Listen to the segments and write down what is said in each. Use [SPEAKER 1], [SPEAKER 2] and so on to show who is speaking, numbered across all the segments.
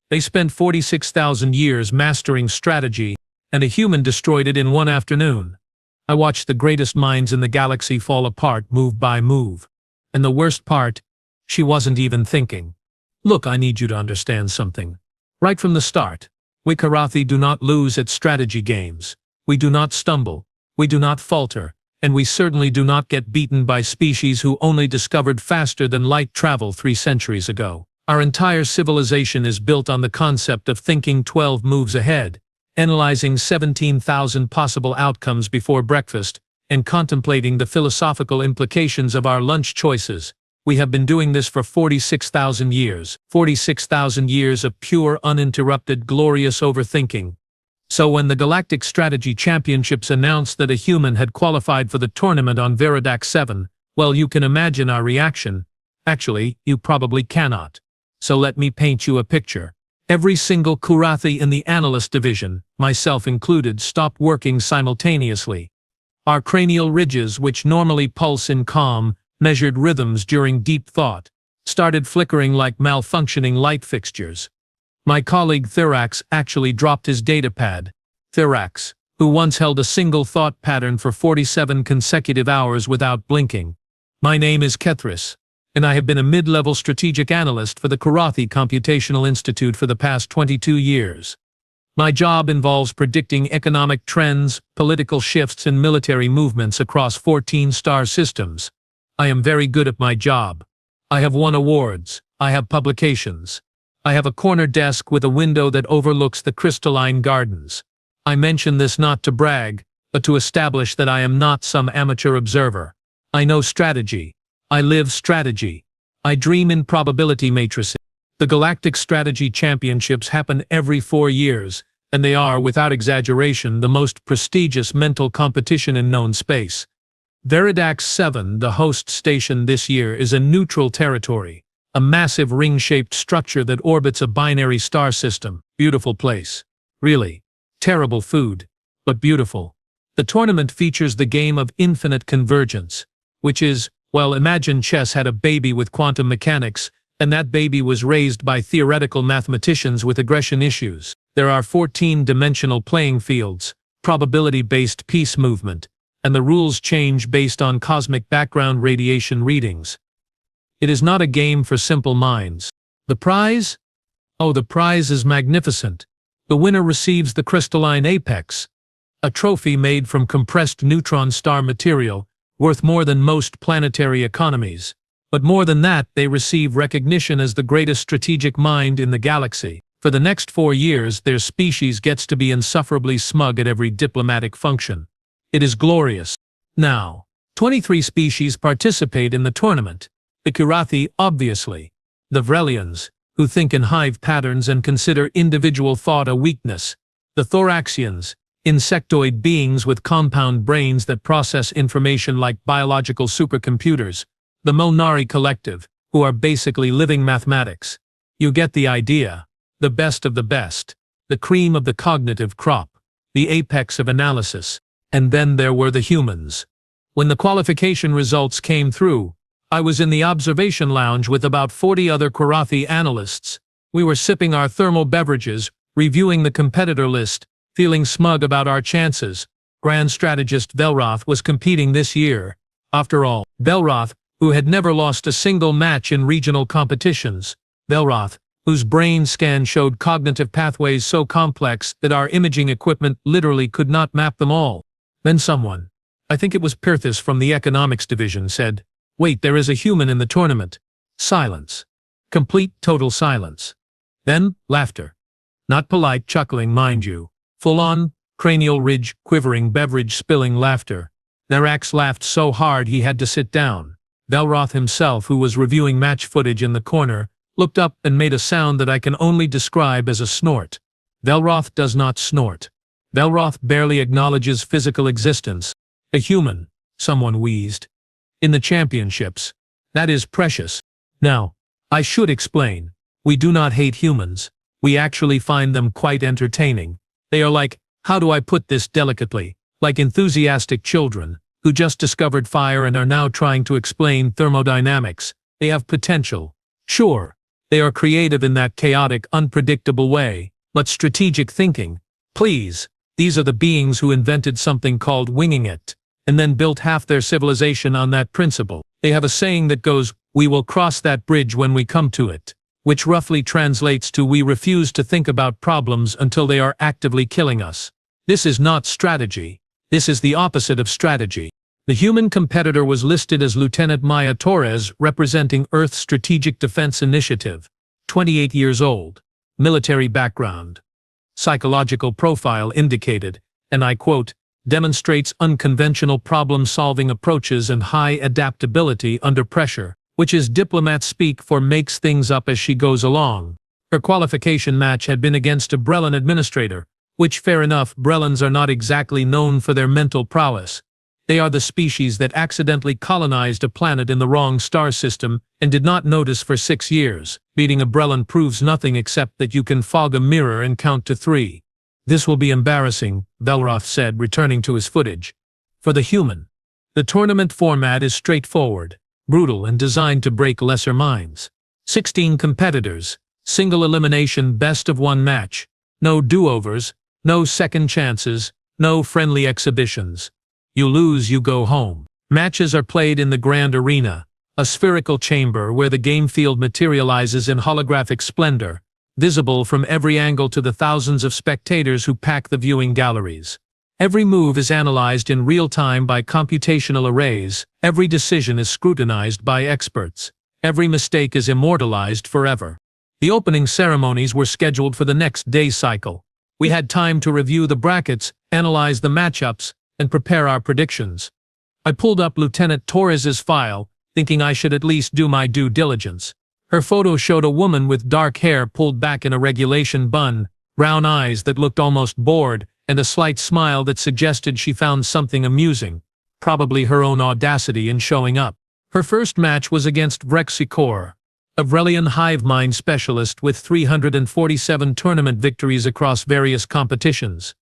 [SPEAKER 1] They spent 46,000 years mastering strategy, and a human destroyed it in one afternoon. I watched the greatest minds in the galaxy fall apart move by move. And the worst part, she wasn't even thinking. Look, I need you to understand something. Right from the start, we Karathi do not lose at strategy games. We do not stumble, we do not falter, and we certainly do not get beaten by species who only discovered faster than light travel 3 centuries ago. Our entire civilization is built on the concept of thinking 12 moves ahead, analyzing 17,000 possible outcomes before breakfast, and contemplating the philosophical implications of our lunch choices. We have been doing this for 46,000 years. 46,000 years of pure, uninterrupted, glorious overthinking. So when the Galactic Strategy Championships announced that a human had qualified for the tournament on Veridax 7, well, you can imagine our reaction. Actually, you probably cannot. So let me paint you a picture. Every single Karathi in the analyst division, myself included, stopped working simultaneously. Our cranial ridges, which normally pulse in calm, measured rhythms during deep thought, started flickering like malfunctioning light fixtures. My colleague Thirax actually dropped his datapad. Thirax, who once held a single thought pattern for 47 consecutive hours without blinking. My name is Kethris, and I have been a mid-level strategic analyst for the Karathi Computational Institute for the past 22 years. My job involves predicting economic trends, political shifts, and military movements across 14 star systems. I am very good at my job. I have won awards. I have publications. I have a corner desk with a window that overlooks the crystalline gardens. I mention this not to brag, but to establish that I am not some amateur observer. I know strategy. I live strategy. I dream in probability matrices. The Galactic Strategy Championships happen every 4 years, and they are, without exaggeration, the most prestigious mental competition in known space. Veridax 7, the host station this year, is a neutral territory, a massive ring-shaped structure that orbits a binary star system. Beautiful place. Really. Terrible food, but beautiful. The tournament features the game of infinite convergence, which is, well, imagine chess had a baby with quantum mechanics, and that baby was raised by theoretical mathematicians with aggression issues. There are 14-dimensional playing fields, probability-based peace movement, and the rules change based on cosmic background radiation readings. It is not a game for simple minds. The prize? Oh, the prize is magnificent. The winner receives the crystalline apex, a trophy made from compressed neutron star material, worth more than most planetary economies. But more than that, they receive recognition as the greatest strategic mind in the galaxy. For the next 4 years, their species gets to be insufferably smug at every diplomatic function. It is glorious. Now, 23 species participate in the tournament. The Karathi, obviously. The Vrelians, who think in hive patterns and consider individual thought a weakness. The Thoraxians, insectoid beings with compound brains that process information like biological supercomputers. The Molnari collective, who are basically living mathematics. You get the idea. The best of the best. The cream of the cognitive crop. The apex of analysis. And then there were the humans. When the qualification results came through, I was in the observation lounge with about 40 other Karathi analysts. We were sipping our thermal beverages, reviewing the competitor list, feeling smug about our chances. Grand strategist Velroth was competing this year. After all, Velroth, who had never lost a single match in regional competitions. Velroth, whose brain scan showed cognitive pathways so complex that our imaging equipment literally could not map them all. Then someone, I think it was Perthis from the economics division, said, "Wait, there is a human in the tournament." Silence. Complete, total silence. Then, laughter. Not polite chuckling, mind you. Full-on, cranial ridge, quivering, beverage-spilling laughter. Thirax laughed so hard he had to sit down. Velroth himself, who was reviewing match footage in the corner, looked up and made a sound that I can only describe as a snort. Velroth does not snort. Velroth barely acknowledges physical existence. A human, someone wheezed. In the championships. That is precious. Now, I should explain. We do not hate humans. We actually find them quite entertaining. They are like, how do I put this delicately, like enthusiastic children, who just discovered fire and are now trying to explain thermodynamics. They have potential. Sure, They are creative in that chaotic, unpredictable way, but strategic thinking. Please, these are the beings who invented something called winging it, and then built half their civilization on that principle. They have a saying that goes, "We will cross that bridge when we come to it," which roughly translates to "we refuse to think about problems until they are actively killing us." This is not strategy. This is the opposite of strategy. The human competitor was listed as Lieutenant Maya Torres, representing Earth's Strategic Defense Initiative. 28 years old. Military background. Psychological profile indicated, and I quote, "demonstrates unconventional problem-solving approaches and high adaptability under pressure," which is diplomat speak for makes things up as she goes along. Her qualification match had been against a Brellan administrator, which fair enough, Brellans are not exactly known for their mental prowess. They are the species that accidentally colonized a planet in the wrong star system and did not notice for 6 years. Beating a Brellan proves nothing except that you can fog a mirror and count to 3. "This will be embarrassing," Belroth said, returning to his footage. "For the human. The tournament format is straightforward, brutal and designed to break lesser minds. 16 competitors, single elimination best of 1 match. No do-overs, no second chances, no friendly exhibitions. You lose, you go home. Matches are played in the Grand Arena, a spherical chamber where the game field materializes in holographic splendor, visible from every angle to the thousands of spectators who pack the viewing galleries. Every move is analyzed in real time by computational arrays, every decision is scrutinized by experts, every mistake is immortalized forever. The opening ceremonies were scheduled for the next day's cycle. We had time to review the brackets, analyze the matchups, and prepare our predictions. I pulled up Lieutenant Torres's file, thinking I should at least do my due diligence. Her photo showed a woman with dark hair pulled back in a regulation bun, brown eyes that looked almost bored, and a slight smile that suggested she found something amusing, probably her own audacity in showing up. Her first match was against Vrexikor, a Vrelian hive mind specialist with 347 tournament victories across various competitions.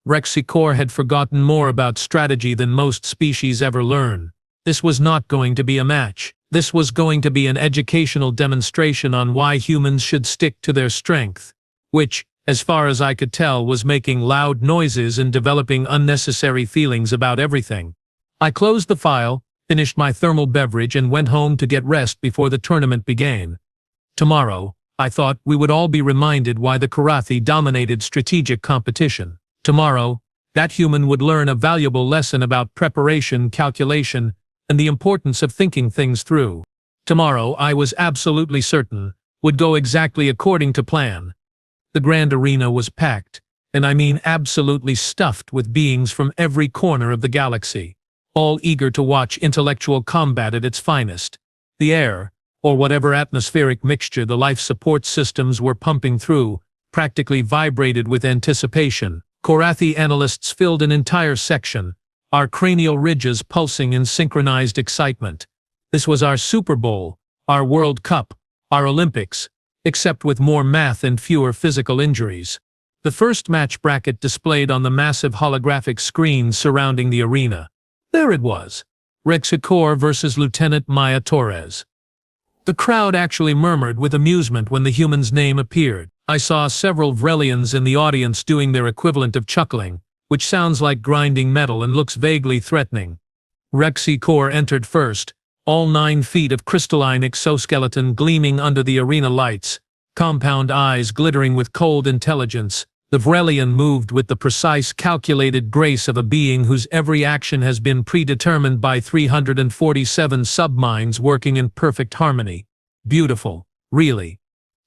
[SPEAKER 1] Vrexikor had forgotten more about strategy than most species ever learn. This was not going to be a match. This was going to be an educational demonstration on why humans should stick to their strength, which, as far as I could tell, was making loud noises and developing unnecessary feelings about everything. I closed the file, finished my thermal beverage, and went home to get rest before the tournament began. Tomorrow, I thought, we would all be reminded why the Karathi dominated strategic competition. Tomorrow, that human would learn a valuable lesson about preparation, calculation, and the importance of thinking things through. Tomorrow, I was absolutely certain, would go exactly according to plan. The Grand Arena was packed, and I mean absolutely stuffed with beings from every corner of the galaxy, all eager to watch intellectual combat at its finest. The air, or whatever atmospheric mixture the life support systems were pumping through, practically vibrated with anticipation. Karathi analysts filled an entire section, our cranial ridges pulsing in synchronized excitement. This was our Super Bowl, our World Cup, our Olympics, except with more math and fewer physical injuries. The first match bracket displayed on the massive holographic screen surrounding the arena. There it was. Vrexikor versus Lieutenant Maya Torres. The crowd actually murmured with amusement when the human's name appeared. I saw several Vrelians in the audience doing their equivalent of chuckling, which sounds like grinding metal and looks vaguely threatening. Vrexikor entered first, all 9 feet of crystalline exoskeleton gleaming under the arena lights, compound eyes glittering with cold intelligence. The Vrelian moved with the precise, calculated grace of a being whose every action has been predetermined by 347 subminds working in perfect harmony. Beautiful, really.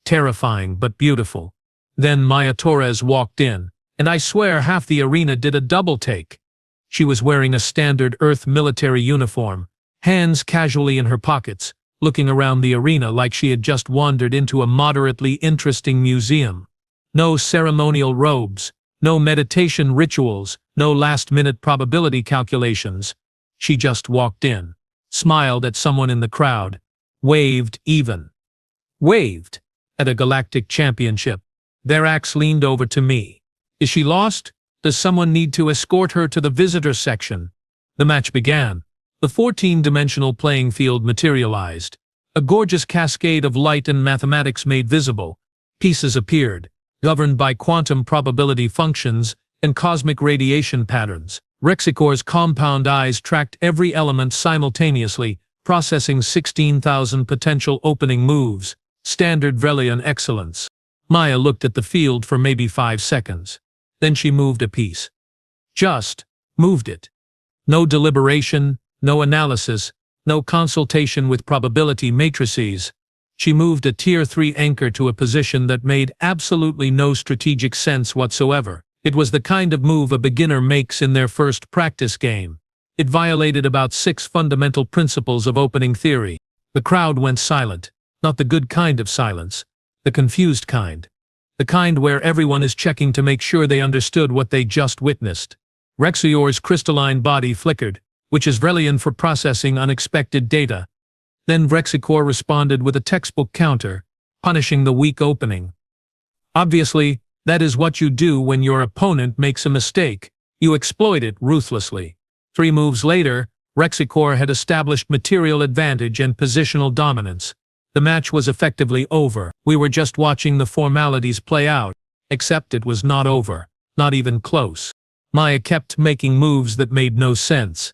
[SPEAKER 1] Terrifying but beautiful. Then Maya Torres walked in, and I swear half the arena did a double take. She was wearing a standard Earth military uniform, hands casually in her pockets, looking around the arena like she had just wandered into a moderately interesting museum. No ceremonial robes, no meditation rituals, no last-minute probability calculations. She just walked in, smiled at someone in the crowd, waved even. Waved. At a galactic championship. Verax leaned over to me. Is she lost? Does someone need to escort her to the visitor section? The match began. The 14-dimensional playing field materialized. A gorgeous cascade of light and mathematics made visible. Pieces appeared, governed by quantum probability functions and cosmic radiation patterns. Rexicor's compound eyes tracked every element simultaneously, processing 16,000 potential opening moves, standard Vrelian excellence. Maya looked at the field for maybe 5 seconds. Then she moved a piece. Just moved it. No deliberation, no analysis, no consultation with probability matrices. She moved a Tier 3 anchor to a position that made absolutely no strategic sense whatsoever. It was the kind of move a beginner makes in their first practice game. It violated about 6 fundamental principles of opening theory. The crowd went silent. Not the good kind of silence. The confused kind. The kind where everyone is checking to make sure they understood what they just witnessed. Rexior's crystalline body flickered, which is Vrelian for processing unexpected data. Then Rexicor responded with a textbook counter, punishing the weak opening. Obviously, that is what you do when your opponent makes a mistake. You exploit it ruthlessly. 3 moves later, Rexicor had established material advantage and positional dominance. The match was effectively over. We were just watching the formalities play out, except it was not over, not even close. Maya kept making moves that made no sense.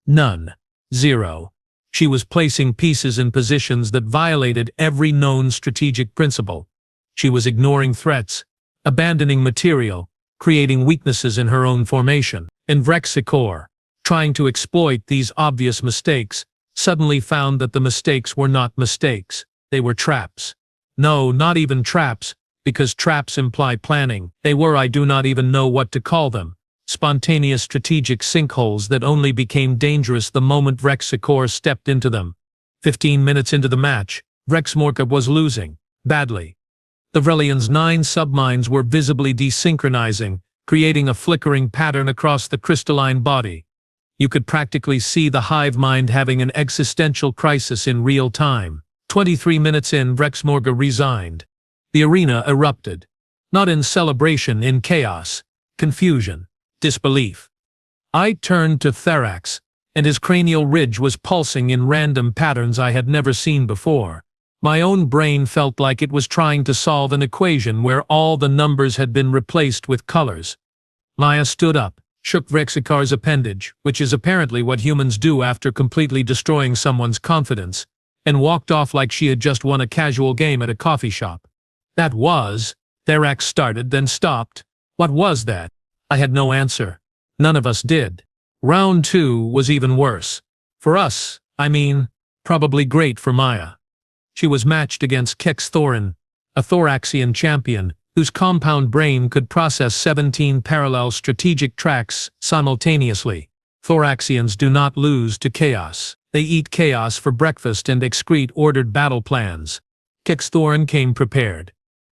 [SPEAKER 1] None. Zero. She was placing pieces in positions that violated every known strategic principle. She was ignoring threats, abandoning material, creating weaknesses in her own formation. And Rexicor, trying to exploit these obvious mistakes, suddenly found that the mistakes were not mistakes. They were traps. No, not even traps, because traps imply planning. They were, I do not even know what to call them, spontaneous strategic sinkholes that only became dangerous the moment Rexicor stepped into them. 15 minutes into the match, Rexmorka was losing, badly. The Vrelian's 9 subminds were visibly desynchronizing, creating a flickering pattern across the crystalline body. You could practically see the hive mind having an existential crisis in real time. 23 minutes in, Rexmorka resigned. The arena erupted. Not in celebration, in chaos, confusion, disbelief. I turned to Therax, and his cranial ridge was pulsing in random patterns I had never seen before. My own brain felt like it was trying to solve an equation where all the numbers had been replaced with colors. Maya stood up, shook Rexicor's appendage, which is apparently what humans do after completely destroying someone's confidence, and walked off like she had just won a casual game at a coffee shop. That was, Therax started, then stopped. What was that? I had no answer. None of us did. Round 2 was even worse. For us, I mean, probably great for Maya. She was matched against Kex Thorin, a Thoraxian champion, whose compound brain could process 17 parallel strategic tracks simultaneously. Thoraxians do not lose to chaos. They eat chaos for breakfast and excrete ordered battle plans. Kex Thorin came prepared.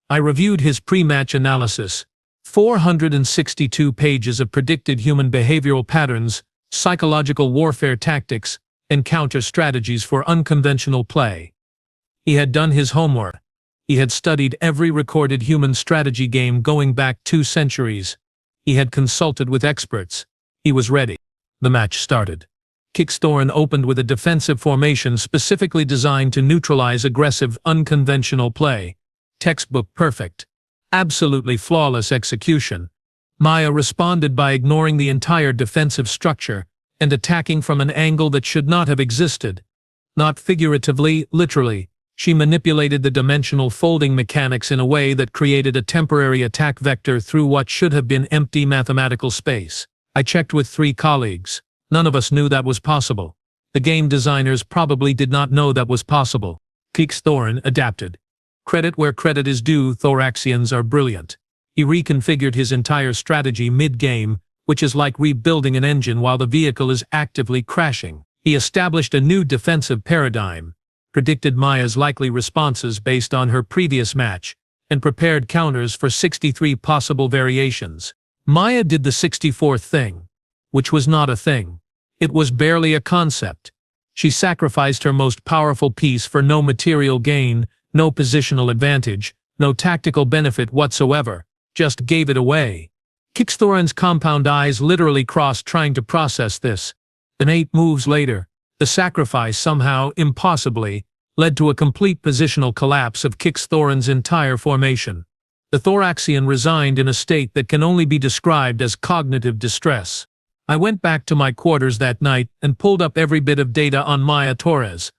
[SPEAKER 1] I reviewed his pre-match analysis. 462 pages of predicted human behavioral patterns, psychological warfare tactics, and counter strategies for unconventional play. He had done his homework. He had studied every recorded human strategy game going back 2 centuries. He had consulted with experts. He was ready. The match started. Kex Thorin opened with a defensive formation specifically designed to neutralize aggressive, unconventional play. Textbook perfect. Absolutely flawless execution. Maya responded by ignoring the entire defensive structure and attacking from an angle that should not have existed. Not figuratively, literally. She manipulated the dimensional folding mechanics in a way that created a temporary attack vector through what should have been empty mathematical space. I checked with 3 colleagues. None of us knew that was possible. The game designers probably did not know that was possible. Kex Thorin adapted. Credit where credit is due, Thoraxians are brilliant. He reconfigured his entire strategy mid-game, which is like rebuilding an engine while the vehicle is actively crashing. He established a new defensive paradigm, predicted Maya's likely responses based on her previous match, and prepared counters for 63 possible variations. Maya did the 64th thing, which was not a thing. It was barely a concept. She sacrificed her most powerful piece for no material gain, no positional advantage, no tactical benefit whatsoever, just gave it away. Kex Thorin's compound eyes literally crossed trying to process this. Then 8 moves later, the sacrifice somehow, impossibly, led to a complete positional collapse of Kix-Thorin's entire formation. The Thoraxian resigned in a state that can only be described as cognitive distress. I went back to my quarters that night and pulled up every bit of data on Maya Torres.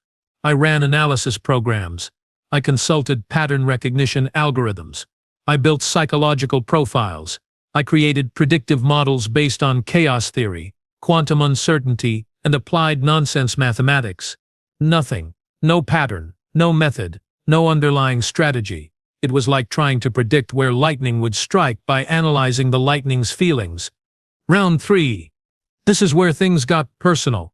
[SPEAKER 1] I ran analysis programs. I consulted pattern recognition algorithms. I built psychological profiles. I created predictive models based on chaos theory, quantum uncertainty, and applied nonsense mathematics. Nothing. No pattern. No method. No underlying strategy. It was like trying to predict where lightning would strike by analyzing the lightning's feelings. Round 3. This is where things got personal.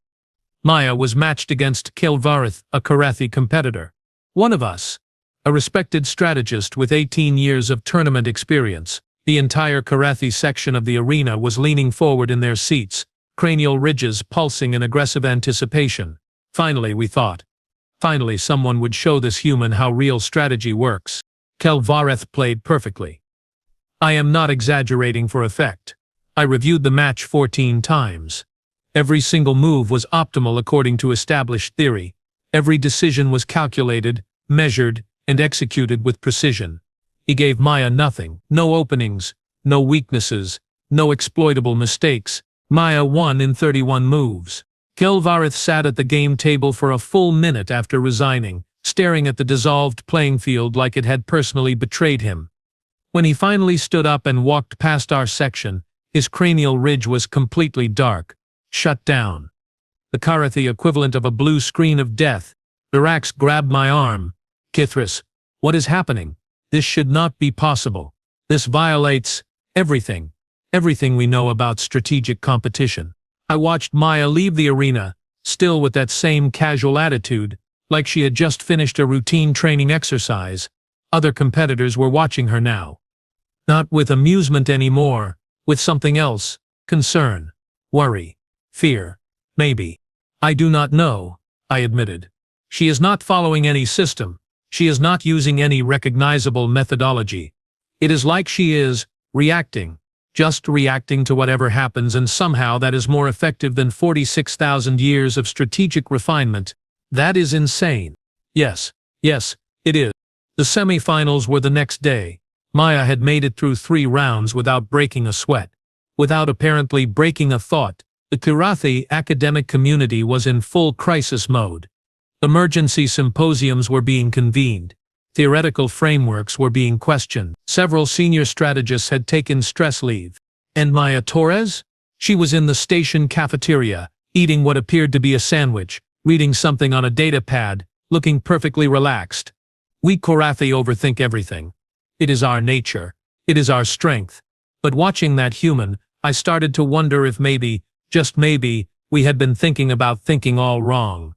[SPEAKER 1] Maya was matched against Kelvarith, a Karathi competitor. One of us. A respected strategist with 18 years of tournament experience. The entire Karathi section of the arena was leaning forward in their seats, cranial ridges pulsing in aggressive anticipation. Finally, we thought. Finally, someone would show this human how real strategy works. Kelvarith played perfectly. I am not exaggerating for effect. I reviewed the match 14 times. Every single move was optimal according to established theory. Every decision was calculated, measured, and executed with precision. He gave Maya nothing, no openings, no weaknesses, no exploitable mistakes. Maya won in 31 moves. Kelvarith sat at the game table for a full minute after resigning, staring at the dissolved playing field like it had personally betrayed him. When he finally stood up and walked past our section, his cranial ridge was completely dark, shut down. The Karathi equivalent of a blue screen of death. Virax grabbed my arm. Kithris, what is happening? This should not be possible. This violates everything we know about strategic competition. I watched Maya leave the arena, still with that same casual attitude, like she had just finished a routine training exercise. Other competitors were watching her now. Not with amusement anymore, with something else, concern, worry, fear, maybe. I do not know, I admitted. She is not following any system. She is not using any recognizable methodology. It is like she is reacting, just reacting to whatever happens, and somehow that is more effective than 46,000 years of strategic refinement. That is insane. Yes, it is. The semi-finals were the next day. Maya had made it through 3 rounds without breaking a sweat. Without apparently breaking a thought. The Karathi academic community was in full crisis mode. Emergency symposiums were being convened. Theoretical frameworks were being questioned. Several senior strategists had taken stress leave. And Maya Torres? She was in the station cafeteria, eating what appeared to be a sandwich, reading something on a data pad, looking perfectly relaxed. We Karathi overthink everything. It is our nature. It is our strength. But watching that human, I started to wonder if maybe, just maybe, we had been thinking about thinking all wrong.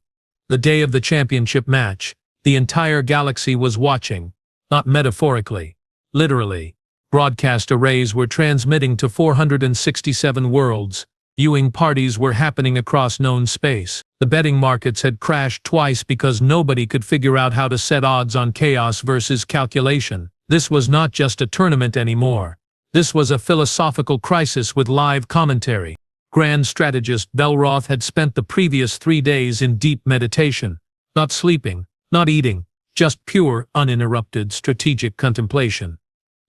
[SPEAKER 1] The day of the championship match, the entire galaxy was watching, not metaphorically, literally. Broadcast arrays were transmitting to 467 worlds. Viewing parties were happening across known space. The betting markets had crashed twice because nobody could figure out how to set odds on chaos versus calculation. This was not just a tournament anymore. This was a philosophical crisis with live commentary. Grand strategist Belroth had spent the previous 3 days in deep meditation, not sleeping, not eating, just pure, uninterrupted strategic contemplation.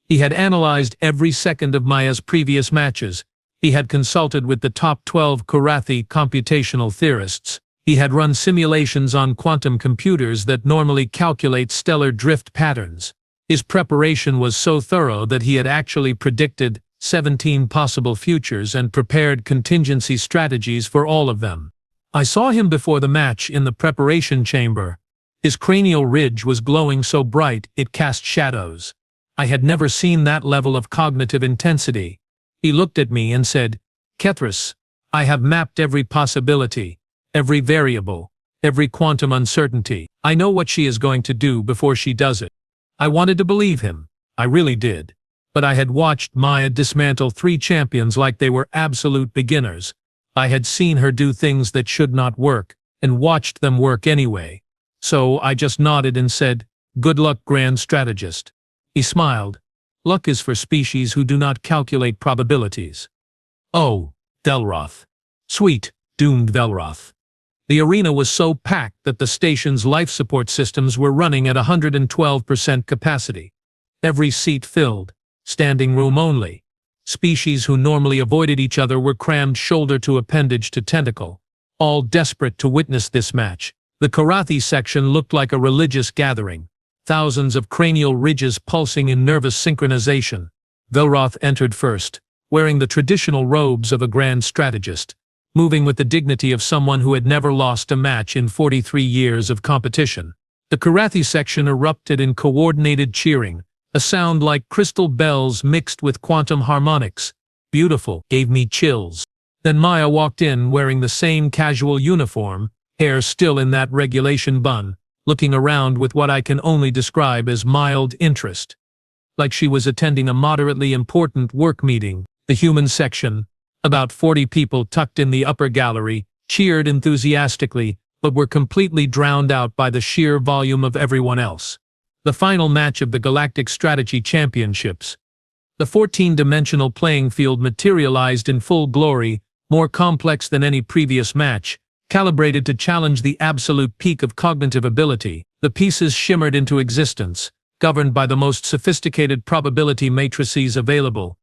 [SPEAKER 1] He had analyzed every second of Maya's previous matches. He had consulted with the top 12 Karathi computational theorists. He had run simulations on quantum computers that normally calculate stellar drift patterns. His preparation was so thorough that he had actually predicted 17 possible futures and prepared contingency strategies for all of them. I saw him before the match in the preparation chamber. His cranial ridge was glowing so bright it cast shadows. I had never seen that level of cognitive intensity. He looked at me and said, "Kethris, I have mapped every possibility, every variable, every quantum uncertainty. I know what she is going to do before she does it." I wanted to believe him. I really did. But I had watched Maya dismantle 3 champions like they were absolute beginners. I had seen her do things that should not work, and watched them work anyway. So I just nodded and said, "Good luck, grand strategist." He smiled. "Luck is for species who do not calculate probabilities." "Oh, Velroth. Sweet, doomed Velroth." The arena was so packed that the station's life support systems were running at 112% capacity. Every seat filled, standing room only. Species who normally avoided each other were crammed shoulder to appendage to tentacle, all desperate to witness this match. The karate section looked like a religious gathering, thousands of cranial ridges pulsing in nervous synchronization. Velroth entered first, wearing the traditional robes of a grand strategist, moving with the dignity of someone who had never lost a match in 43 years of competition. The karate section erupted in coordinated cheering, a sound like crystal bells mixed with quantum harmonics. Beautiful, gave me chills. Then Maya walked in wearing the same casual uniform, hair still in that regulation bun, looking around with what I can only describe as mild interest. Like she was attending a moderately important work meeting. The human section, about 40 people tucked in the upper gallery, cheered enthusiastically, but were completely drowned out by the sheer volume of everyone else. The final match of the Galactic Strategy Championships. The 14-dimensional playing field materialized in full glory, more complex than any previous match, calibrated to challenge the absolute peak of cognitive ability. The pieces shimmered into existence, governed by the most sophisticated probability matrices available.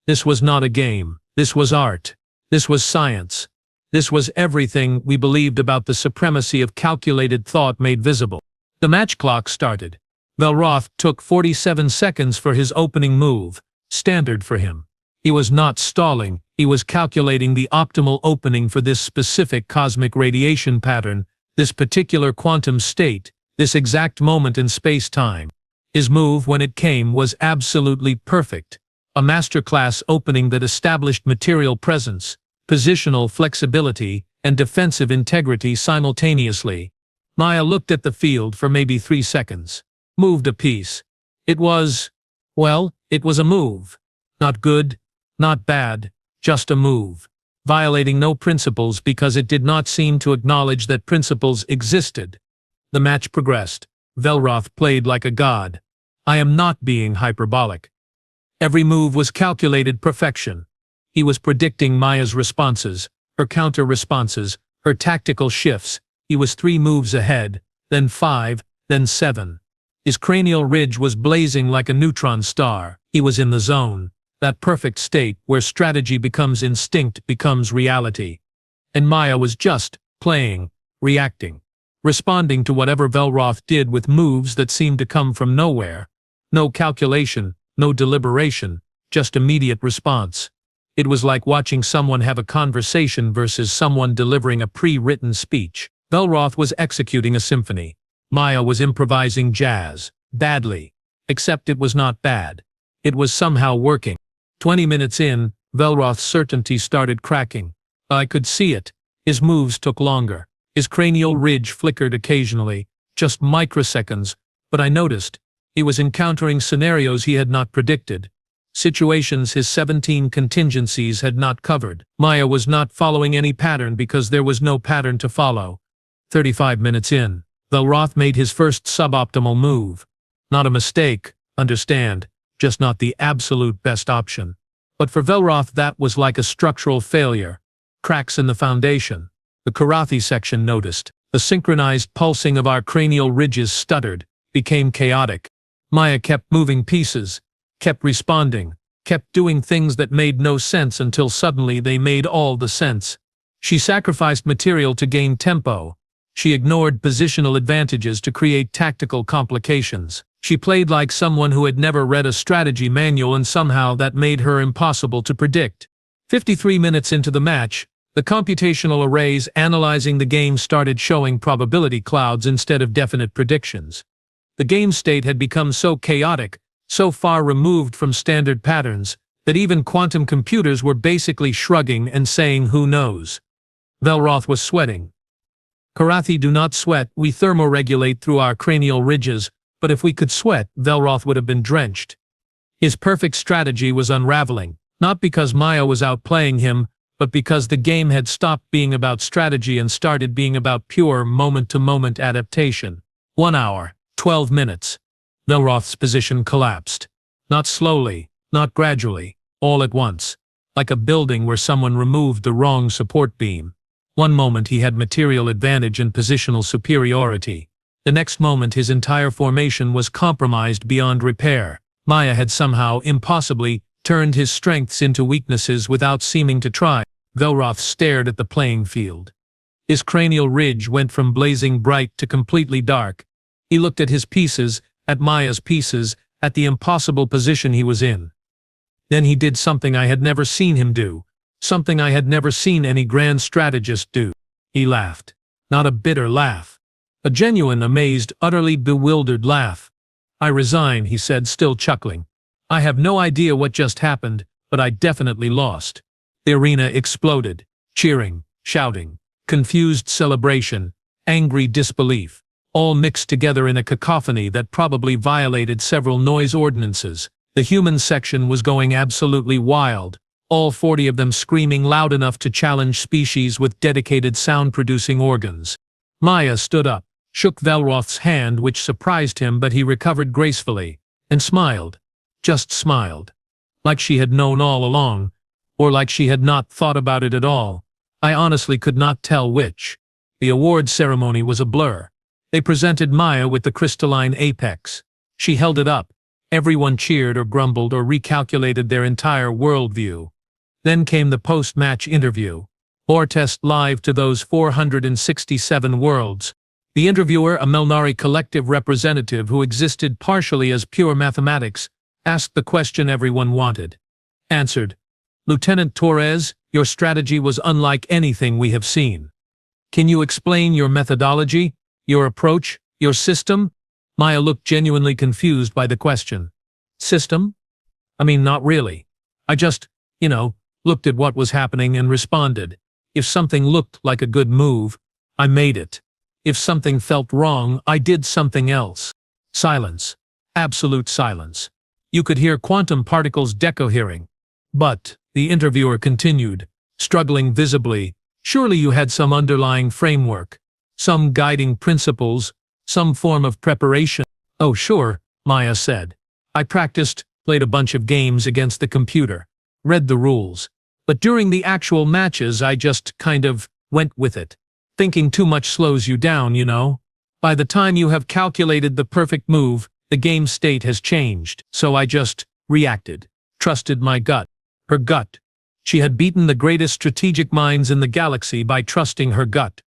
[SPEAKER 1] This was not a game. This was art. This was science. This was everything we believed about the supremacy of calculated thought made visible. The match clock started. Velroth took 47 seconds for his opening move, standard for him. He was not stalling, he was calculating the optimal opening for this specific cosmic radiation pattern, this particular quantum state, this exact moment in space-time. His move, when it came, was absolutely perfect. A masterclass opening that established material presence, positional flexibility, and defensive integrity simultaneously. Maya looked at the field for maybe 3 seconds. Moved a piece. It was a move. Not good, not bad, just a move. Violating no principles because it did not seem to acknowledge that principles existed. The match progressed. Velroth played like a god. I am not being hyperbolic. Every move was calculated perfection. He was predicting Maya's responses, her counter-responses, her tactical shifts. He was 3 moves ahead, then 5, then 7. His cranial ridge was blazing like a neutron star. He was in the zone, that perfect state where strategy becomes instinct, becomes reality. And Maya was just playing, reacting, responding to whatever Velroth did with moves that seemed to come from nowhere. No calculation, no deliberation, just immediate response. It was like watching someone have a conversation versus someone delivering a pre-written speech. Velroth was executing a symphony. Maya was improvising jazz, badly. Except it was not bad. It was somehow working. 20 minutes in, Velroth's certainty started cracking. I could see it. His moves took longer. His cranial ridge flickered occasionally, just microseconds, but I noticed. He was encountering scenarios he had not predicted. Situations his 17 contingencies had not covered. Maya was not following any pattern because there was no pattern to follow. 35 minutes in, Velroth made his first suboptimal move. Not a mistake, understand, just not the absolute best option. But for Velroth that was like a structural failure. Cracks in the foundation. The karate section noticed. The synchronized pulsing of our cranial ridges stuttered, became chaotic. Maya kept moving pieces, kept responding, kept doing things that made no sense until suddenly they made all the sense. She sacrificed material to gain tempo. She ignored positional advantages to create tactical complications. She played like someone who had never read a strategy manual, and somehow that made her impossible to predict. 53 minutes into the match, the computational arrays analyzing the game started showing probability clouds instead of definite predictions. The game state had become so chaotic, so far removed from standard patterns, that even quantum computers were basically shrugging and saying who knows. Velroth was sweating. Karate do not sweat, we thermoregulate through our cranial ridges, but if we could sweat, Velroth would have been drenched. His perfect strategy was unraveling, not because Maya was outplaying him, but because the game had stopped being about strategy and started being about pure moment-to-moment adaptation. 1 hour. 12 minutes. Velroth's position collapsed. Not slowly, not gradually, all at once. Like a building where someone removed the wrong support beam. One moment he had material advantage and positional superiority. The next moment his entire formation was compromised beyond repair. Maya had somehow, impossibly, turned his strengths into weaknesses without seeming to try. Velroth stared at the playing field. His cranial ridge went from blazing bright to completely dark. He looked at his pieces, at Maya's pieces, at the impossible position he was in. Then he did something I had never seen him do, something I had never seen any grand strategist do. He laughed. Not a bitter laugh. A genuine, amazed, utterly bewildered laugh. "I resign," he said, still chuckling. "I have no idea what just happened, but I definitely lost." The arena exploded. Cheering, shouting, confused celebration, angry disbelief, all mixed together in a cacophony that probably violated several noise ordinances. The human section was going absolutely wild, all 40 of them screaming loud enough to challenge species with dedicated sound-producing organs. Maya stood up, shook Velroth's hand, which surprised him, but he recovered gracefully, and smiled. Just smiled. Like she had known all along, or like she had not thought about it at all. I honestly could not tell which. The award ceremony was a blur. They presented Maya with the crystalline apex. She held it up. Everyone cheered or grumbled or recalculated their entire worldview. Then came the post-match interview. Or test live to those 467 worlds. The interviewer, a Melnari collective representative who existed partially as pure mathematics, asked the question everyone wanted. Answered. "Lieutenant Torres, your strategy was unlike anything we have seen. Can you explain your methodology, your approach, your system?" Maya looked genuinely confused by the question. "System? I mean, not really. I just, looked at what was happening and responded. If something looked like a good move, I made it. If something felt wrong, I did something else." Silence. Absolute silence. You could hear quantum particles decohering. "But," the interviewer continued, struggling visibly, "surely you had some underlying framework, some guiding principles, some form of preparation." "Oh sure," Maya said. "I practiced, played a bunch of games against the computer, read the rules. But during the actual matches I just kind of went with it. Thinking too much slows you down, By the time you have calculated the perfect move, the game state has changed. So I just reacted, trusted my gut." Her gut. She had beaten the greatest strategic minds in the galaxy by trusting her gut.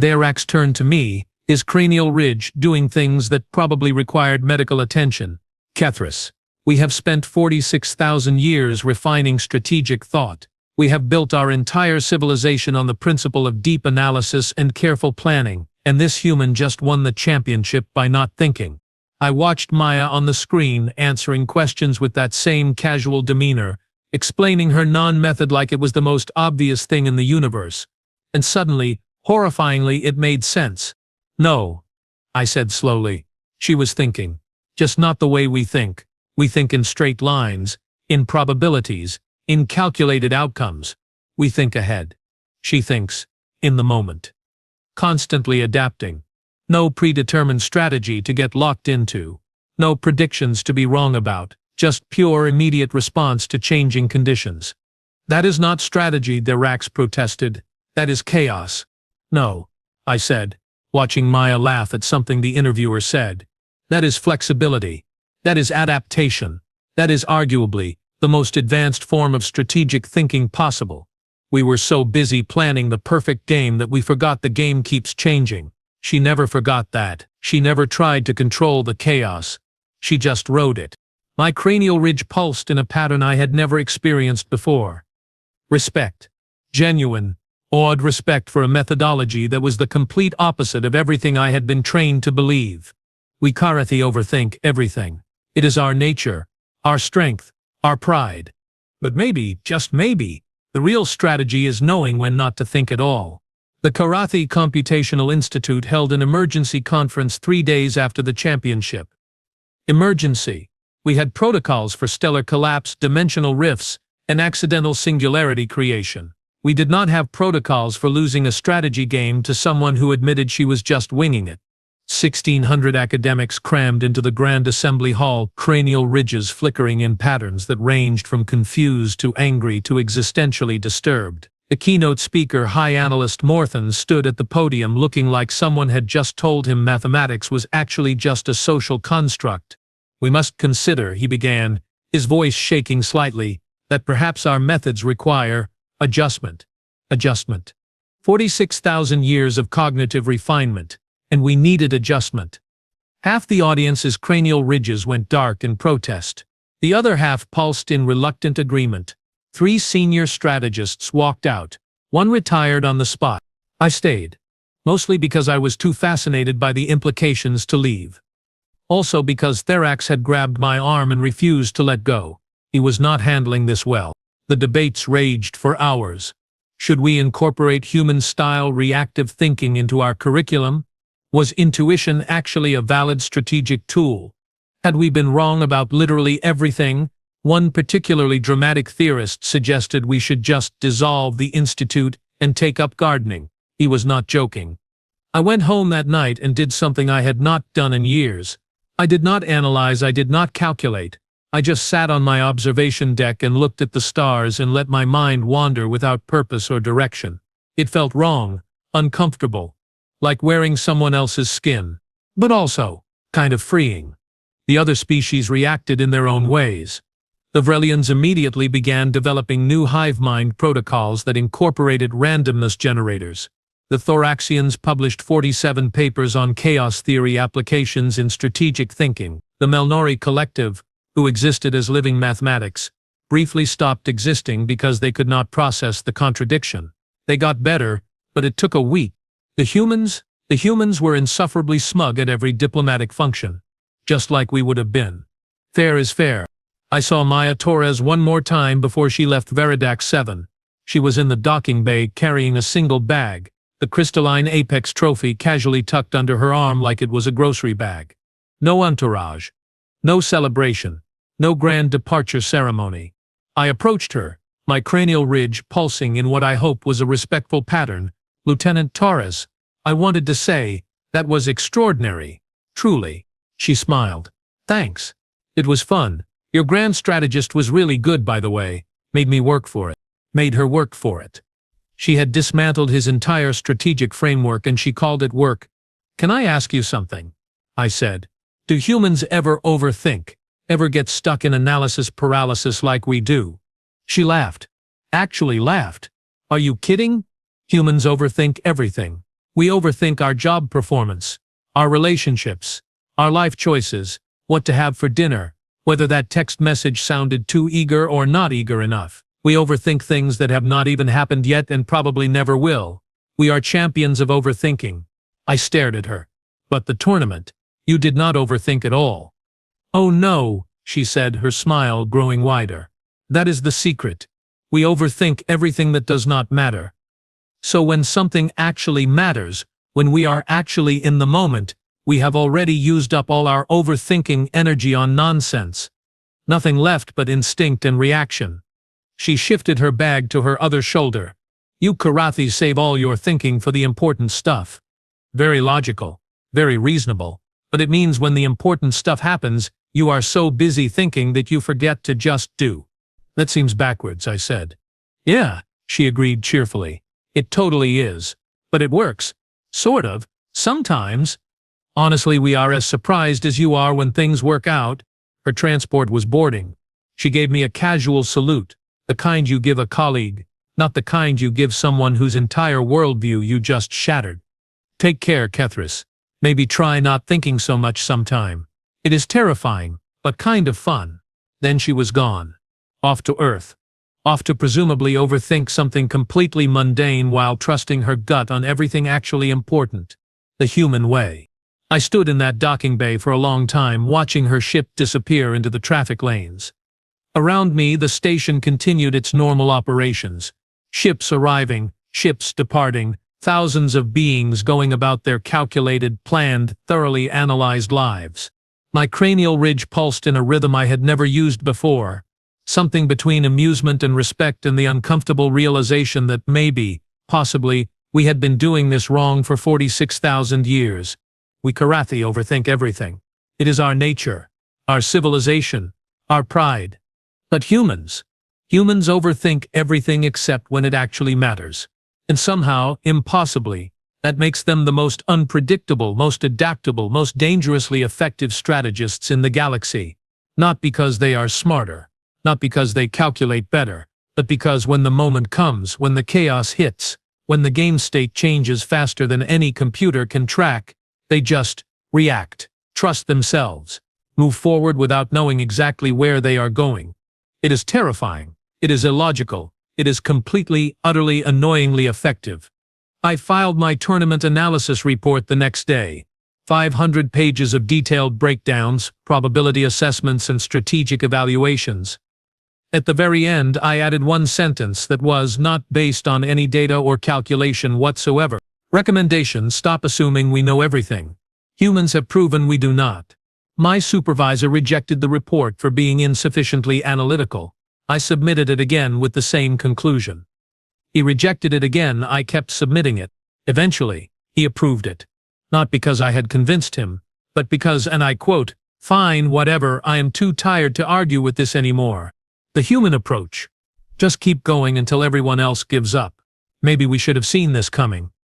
[SPEAKER 1] Therax turned to me, his cranial ridge doing things that probably required medical attention. "Kethris, we have spent 46,000 years refining strategic thought. We have built our entire civilization on the principle of deep analysis and careful planning, and this human just won the championship by not thinking." I watched Maya on the screen answering questions with that same casual demeanor, explaining her non-method like it was the most obvious thing in the universe. And suddenly, horrifyingly, it made sense. "No," I said slowly. She was thinking. Just not the way we think. We think in straight lines, in probabilities, in calculated outcomes. We think ahead. She thinks in the moment. Constantly adapting. No predetermined strategy to get locked into. No predictions to be wrong about. Just pure immediate response to changing conditions. "That is not strategy," Therax protested. "That is chaos." "No," I said, watching Maya laugh at something the interviewer said. "That is flexibility. That is adaptation. That is arguably the most advanced form of strategic thinking possible. We were so busy planning the perfect game that we forgot the game keeps changing." She never forgot that. She never tried to control the chaos. She just rode it. My cranial ridge pulsed in a pattern I had never experienced before. Respect. Genuine, awed respect for a methodology that was the complete opposite of everything I had been trained to believe. We Karathi overthink everything. It is our nature, our strength, our pride. But maybe, just maybe, the real strategy is knowing when not to think at all. The Karathi Computational Institute held an emergency conference 3 days after the championship. Emergency. We had protocols for stellar collapse, dimensional rifts, and accidental singularity creation. We did not have protocols for losing a strategy game to someone who admitted she was just winging it. 1,600 academics crammed into the Grand Assembly Hall, cranial ridges flickering in patterns that ranged from confused to angry to existentially disturbed. The keynote speaker, High Analyst Morthan, stood at the podium looking like someone had just told him mathematics was actually just a social construct. "We must consider," he began, his voice shaking slightly, "that perhaps our methods require adjustment. Adjustment. 46,000 years of cognitive refinement, and we needed adjustment." Half the audience's cranial ridges went dark in protest. The other half pulsed in reluctant agreement. 3 senior strategists walked out. 1 retired on the spot. I stayed. Mostly because I was too fascinated by the implications to leave. Also because Therax had grabbed my arm and refused to let go. He was not handling this well. The debates raged for hours. Should we incorporate human-style reactive thinking into our curriculum? Was intuition actually a valid strategic tool? Had we been wrong about literally everything? One particularly dramatic theorist suggested we should just dissolve the institute and take up gardening. He was not joking. I went home that night and did something I had not done in years. I did not analyze, I did not calculate. I just sat on my observation deck and looked at the stars and let my mind wander without purpose or direction. It felt wrong, uncomfortable, like wearing someone else's skin, but also kind of freeing. The other species reacted in their own ways. The Vrelians immediately began developing new hive mind protocols that incorporated randomness generators. The Thoraxians published 47 papers on chaos theory applications in strategic thinking. The Melnori Collective, who existed as living mathematics, briefly stopped existing because they could not process the contradiction. They got better, but it took a week. The humans were insufferably smug at every diplomatic function, just like we would have been. Fair is fair. I saw Maya Torres one more time before she left Veridac 7. She was in the docking bay carrying a single bag, the crystalline Apex trophy casually tucked under her arm like it was a grocery bag. No entourage. No celebration. No grand departure ceremony. I approached her, my cranial ridge pulsing in what I hope was a respectful pattern. "Lieutenant Torres," I wanted to say, "that was extraordinary. Truly." She smiled. "Thanks. It was fun. Your grand strategist was really good, by the way. Made me work for it." Made her work for it. She had dismantled his entire strategic framework and she called it work. "Can I ask you something?" I said. "Do humans ever overthink? Ever get stuck in analysis paralysis like we do?" She laughed. Actually laughed. "Are you kidding? Humans overthink everything. We overthink our job performance, our relationships, our life choices, what to have for dinner, whether that text message sounded too eager or not eager enough. We overthink things that have not even happened yet and probably never will. We are champions of overthinking." I stared at her. "But the tournament, you did not overthink at all." "Oh no," she said, her smile growing wider. "That is the secret. We overthink everything that does not matter. So when something actually matters, when we are actually in the moment, we have already used up all our overthinking energy on nonsense. Nothing left but instinct and reaction." She shifted her bag to her other shoulder. "You Karathis save all your thinking for the important stuff." Very logical, very reasonable, but it means when the important stuff happens, you are so busy thinking that you forget to just do. "That seems backwards," I said. "Yeah," she agreed cheerfully. "It totally is. But it works. Sort of. Sometimes. Honestly, we are as surprised as you are when things work out." Her transport was boarding. She gave me a casual salute, the kind you give a colleague, not the kind you give someone whose entire worldview you just shattered. "Take care, Kethris. Maybe try not thinking so much sometime. It is terrifying, but kind of fun." Then she was gone. Off to Earth. Off to presumably overthink something completely mundane while trusting her gut on everything actually important. The human way. I stood in that docking bay for a long time watching her ship disappear into the traffic lanes. Around me, the station continued its normal operations. Ships arriving, ships departing, thousands of beings going about their calculated, planned, thoroughly analyzed lives. My cranial ridge pulsed in a rhythm I had never used before. Something between amusement and respect and the uncomfortable realization that maybe, possibly, we had been doing this wrong for 46,000 years. We Karathi overthink everything. It is our nature, our civilization, our pride. But humans Humans overthink everything except when it actually matters. And somehow, impossibly, that makes them the most unpredictable, most adaptable, most dangerously effective strategists in the galaxy. Not because they are smarter, not because they calculate better, but because when the moment comes, when the chaos hits, when the game state changes faster than any computer can track, they just react, trust themselves, move forward without knowing exactly where they are going. It is terrifying. It is illogical. It is completely, utterly, annoyingly effective. I filed my tournament analysis report the next day. 500 pages of detailed breakdowns, probability assessments, and strategic evaluations. At the very end, I added one sentence that was not based on any data or calculation whatsoever. Recommendation: stop assuming we know everything. Humans have proven we do not. My supervisor rejected the report for being insufficiently analytical. I submitted it again with the same conclusion. He rejected it again. I kept submitting it. Eventually, he approved it. Not because I had convinced him, but because, and I quote, "Fine, whatever, I am too tired to argue with this anymore." The human approach. Just keep going until everyone else gives up. Maybe we should have seen this coming.